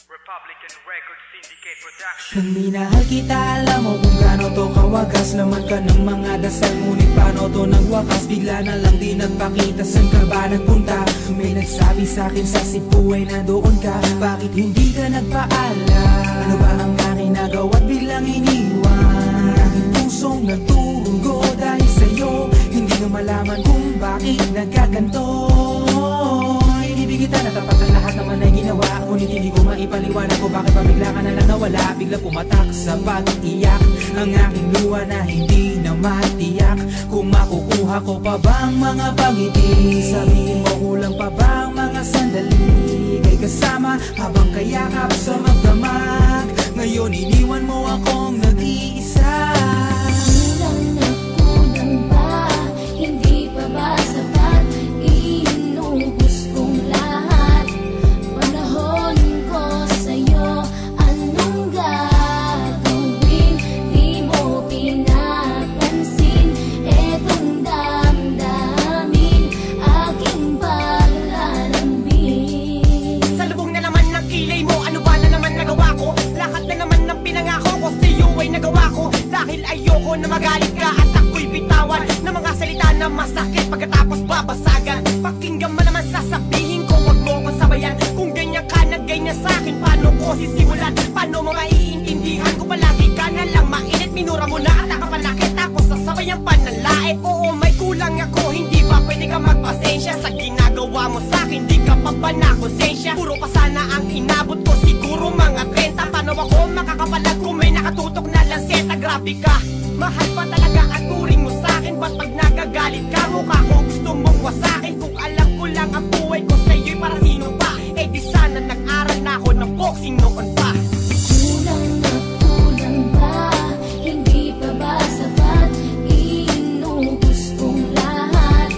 Republican Record Syndicate Production. Kung minahal kita, alam mo kung gaano to kawagas. Laman ka ng mga dasal, ngunit paano to nagwakas? Bigla na lang di nagpakita, saan ka ba nagpunta? May nagsabi sa'kin sa Cebu ay nandoon ka. Bakit hindi ka nagpaalam? Ano ba ang aking nagawa't biglang iniwan? Ang aking pusong nagtugo dahil sa'yo. Hindi na malaman kung bakit nagkaganto. Ibig kita na tapat ang lahat naman ay ginawa, ngunit hindi ko maipaliwanag ko bakit pa bigla ka na lang nawala. Bigla pumatak sa pag-iyak ang aking luha na hindi na matiyak. Kung makukuha ko pa bang mga pangiti, sabihin mo kulang pa bang mga sandali kay kasama habang kayakap sa magdamag. Ngayon iniwan mo akong nag-iisa. Kulang na kulang ba? Hindi pa ba sapat? Inubos kong lahat. Panahon ko sa'yo, anong gagawin? Di mo pinapansin etong damdamin, aking paglalambing. Sa lubong na naman ng kilay mo, ano ba na naman nagawa ko? Lahat na naman ng pinangako ko sa'yo ay nagawa ko. Dahil ayoko na magalit ka at ako'y bitawan ng mga salita na masakit pagkatapos babasagan. Pakinggan mo naman sasabihin ko, wag mo ko sabayan. Kung ganyan ka na ganyan sa'kin, paano ko sisimulan? Paano mo maiintindihan ko palagi ka na lang mainit? Minura mo na at nakapalaki tapos sasabayan pa ng laet. Oo, may kulang ako, hindi ba pwede ka magpasensya sa ginagawa mo sa'kin? Di ka pa ba na konsensya? Puro pa sana ang inabot ko, siguro mga 30. Paano ako makakapalag kung may nakatutok na lanseta? Grabe ka, mahal pa talaga ang turing mo sa'kin. Ba't pag nagagalit ka, mukha ko gusto mong wasakin? Kung alam ko lang ang buhay ko sa'yo'y para sino pa? Eh di sana nag-aral na ako ng boxing noon pa. Kulang na kulang ba? Hindi pa ba sapat? Inubos kong lahat.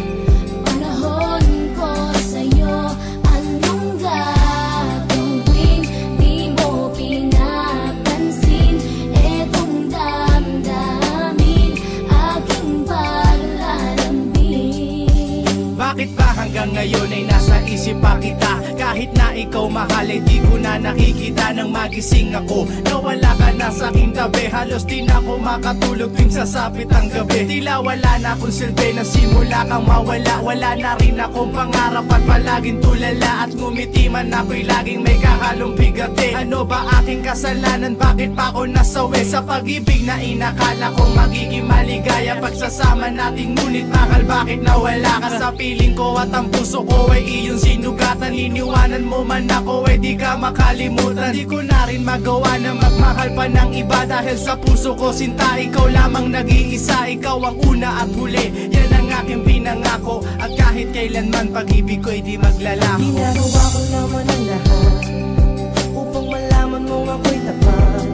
Panahon ko sa'yo, anong gagawin? Di mo pinapansin etong damdamin, aking paglalambing. Bakit ba hanggang ngayon ay nasa isip pa kita? Kahit na ikaw mahal ay di ko na nakikita. Nang magising ako, nawala ka na sa aking tabi. Halos di na ako makatulog tuwing sasapit ang gabi. Tila wala na akong silbi, nasimula kang mawala. Wala na rin akong pangarap at palaging tulala. At ngumiti man ako'y laging may kahalong bigati. Ano ba aking kasalanan? Bakit pa ako nasawi sa pag-ibig na inakala kong magiging maligaya? Pagsasama natin ngunit mahal, bakit nawala ka sa piling ko? At ang puso ko ay iyong sinugatan. Iniwanan mo man ako ay di ka makalimutan. Di ko na rin magawa na magmahal pa ng iba. Dahil sa puso ko sinta, ikaw lamang nag-iisa. Ikaw ang una at huli, yan ang aking pinangako. At kahit kailanman pag-ibig ko'y di maglalako. Ginagawa ko naman ang lahat upang malaman mo ako'y tapat.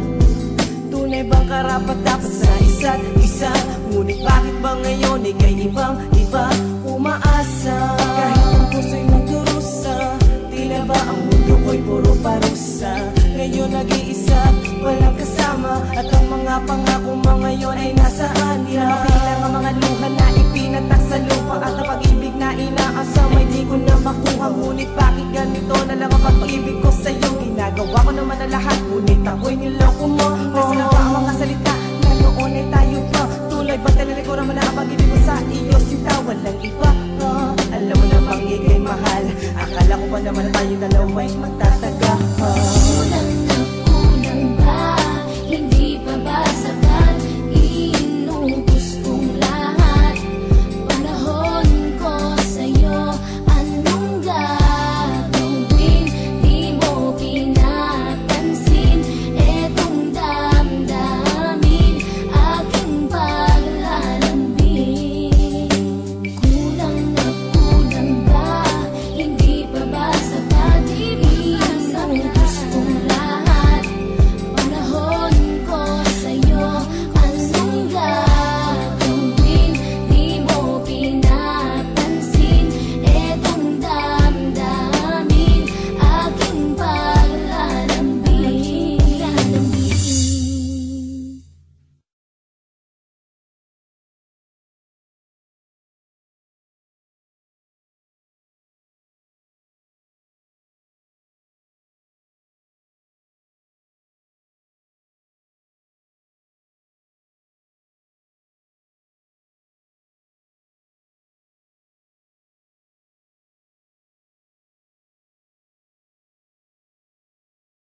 Tunay bang karapat dapat sa isa't isa? Ngunit bakit ba ngayon ika'y ibang iba? Umaasa kahit ang puso'y nagdurusa. Tila ba ang mundo ko'y puro parusa? Ngayon nag-iisa, walang kasama. At ang mga pangako mo ngayon ay nasaan? Di na mabilang ang mga luha na ipinatak sa lupa. At ang pag-ibig na inaasam ay di ko na makuha. Ngunit bakit ganito na lang ang pag-ibig ko sa'yo? Ginagawa ko naman na lahat, ngunit ako'y niloko mo. Kasi na ba ang mga salita na noon ay tayo pa? Tulay ba talaga ko naman na ang pag-ibig ko sa iyo? Sinta walang